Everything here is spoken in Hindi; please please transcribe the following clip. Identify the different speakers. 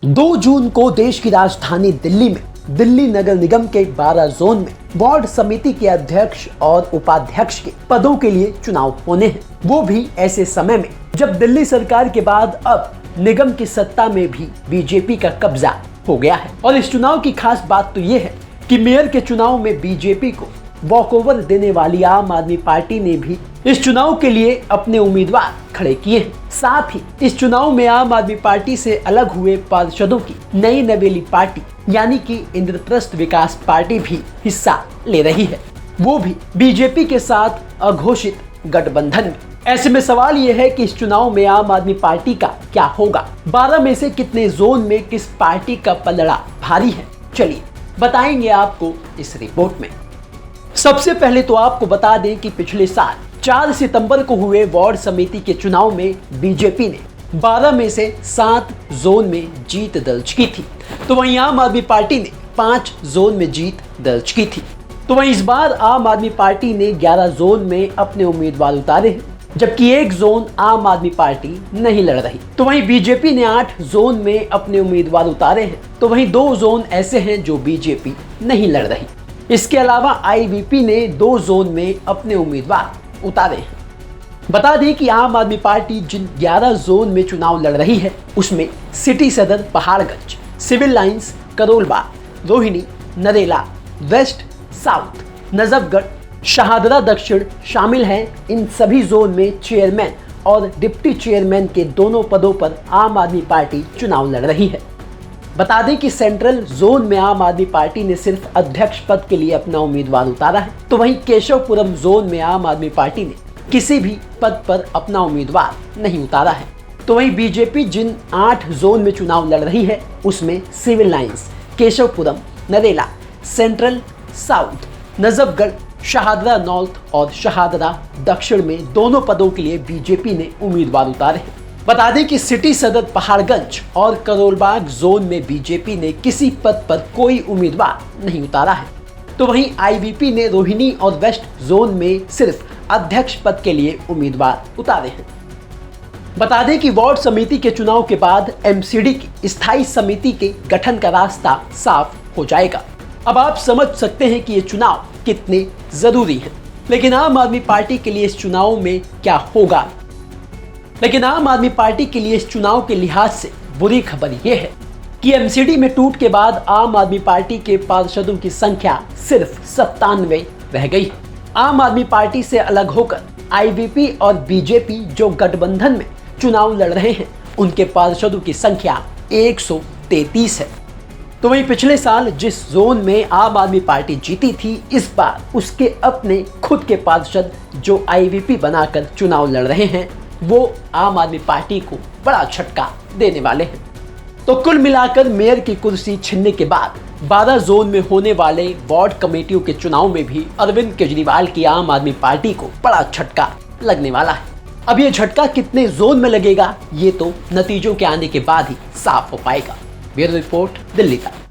Speaker 1: 2 जून को देश की राजधानी दिल्ली में दिल्ली नगर निगम के 12 जोन में वार्ड समिति के अध्यक्ष और उपाध्यक्ष के पदों के लिए चुनाव होने हैं। वो भी ऐसे समय में जब दिल्ली सरकार के बाद अब निगम की सत्ता में भी बीजेपी का कब्जा हो गया है। और इस चुनाव की खास बात तो ये है कि मेयर के चुनाव में बीजेपी को वॉकओवर देने वाली आम आदमी पार्टी ने भी इस चुनाव के लिए अपने उम्मीदवार खड़े किए हैं। साथ ही इस चुनाव में आम आदमी पार्टी से अलग हुए पार्षदों की नई नवेली पार्टी यानी कि इंद्रप्रस्थ विकास पार्टी भी हिस्सा ले रही है, वो भी बीजेपी के साथ अघोषित गठबंधन में। ऐसे में सवाल ये है कि इस चुनाव में आम आदमी पार्टी का क्या होगा, 12 में से कितने जोन में किस पार्टी का पलड़ा भारी है, चलिए बताएंगे आपको इस रिपोर्ट में। सबसे पहले तो आपको बता दें कि पिछले साल 4 सितंबर को हुए वार्ड समिति के चुनाव में बीजेपी ने 12 में से 7 जोन में जीत दर्ज की थी, तो वहीं आम आदमी पार्टी ने 5 जोन में जीत दर्ज की थी। तो वहीं इस बार आम आदमी पार्टी ने 11 जोन में अपने उम्मीदवार उतारे हैं, जबकि 1 जोन आम आदमी पार्टी नहीं लड़ रही। तो वहीं बीजेपी ने 8 जोन में अपने उम्मीदवार उतारे हैं, तो वहीं 2 जोन ऐसे हैं जो बीजेपी नहीं लड़ रही। इसके अलावा आईवीपी ने 2 जोन में अपने उम्मीदवार उतारे हैं। बता दें कि आम आदमी पार्टी जिन 11 जोन में चुनाव लड़ रही है उसमें city Sadar Paharganj, civil lines, Karol Bagh, Rohini, Narela, west, south, Najafgarh, Shahdara दक्षिण शामिल हैं। इन सभी जोन में चेयरमैन और डिप्टी चेयरमैन के दोनों पदों पर आम आदमी पार्टी चुनाव लड़ रही है। बता दें कि सेंट्रल जोन में आम आदमी पार्टी ने सिर्फ अध्यक्ष पद के लिए अपना उम्मीदवार उतारा है, तो वहीं केशवपुरम जोन में आम आदमी पार्टी ने किसी भी पद पर अपना उम्मीदवार नहीं उतारा है। तो वहीं बीजेपी जिन 8 जोन में चुनाव लड़ रही है उसमें civil lines, Keshavpuram, Narela, central, south, Najafgarh, Shahdara north और शहादरा दक्षिण में दोनों पदों के लिए बीजेपी ने उम्मीदवार उतारे हैं। बता दें कि सिटी सदर पहाड़गंज और करोलबाग जोन में बीजेपी ने किसी पद पर कोई उम्मीदवार नहीं उतारा है, तो वहीं आईवीपी ने रोहिणी और वेस्ट जोन में सिर्फ अध्यक्ष पद के लिए उम्मीदवार उतारे हैं। बता दें कि वार्ड समिति के चुनाव के बाद एमसीडी की स्थायी समिति के गठन का रास्ता साफ हो जाएगा। अब आप समझ सकते हैं कि ये चुनाव कितने जरूरी हैं। लेकिन आम आदमी पार्टी के लिए इस चुनाव में क्या होगा? लेकिन आम आदमी पार्टी के लिए इस चुनाव के लिहाज से बुरी खबर यह है कि एमसीडी में टूट के बाद आम आदमी पार्टी के पार्षदों की संख्या सिर्फ 97 रह गई। आम आदमी पार्टी से अलग होकर आईवीपी और बीजेपी जो गठबंधन में चुनाव लड़ रहे हैं उनके पार्षदों की संख्या 133 है। तो वहीं पिछले साल जिस जोन में आम आदमी पार्टी जीती थी, इस बार उसके अपने खुद के पार्षद जो आईवीपी बनाकर चुनाव लड़ रहे हैं वो आम आदमी पार्टी को बड़ा झटका देने वाले हैं। तो कुल मिलाकर मेयर की कुर्सी छीनने के बाद 12 जोन में होने वाले वार्ड कमेटियों के चुनाव में भी अरविंद केजरीवाल की आम आदमी पार्टी को बड़ा झटका लगने वाला है। अब ये झटका कितने जोन में लगेगा ये तो नतीजों के आने के बाद ही साफ हो पाएगा। ब्यूरो रिपोर्ट, दिल्ली तक।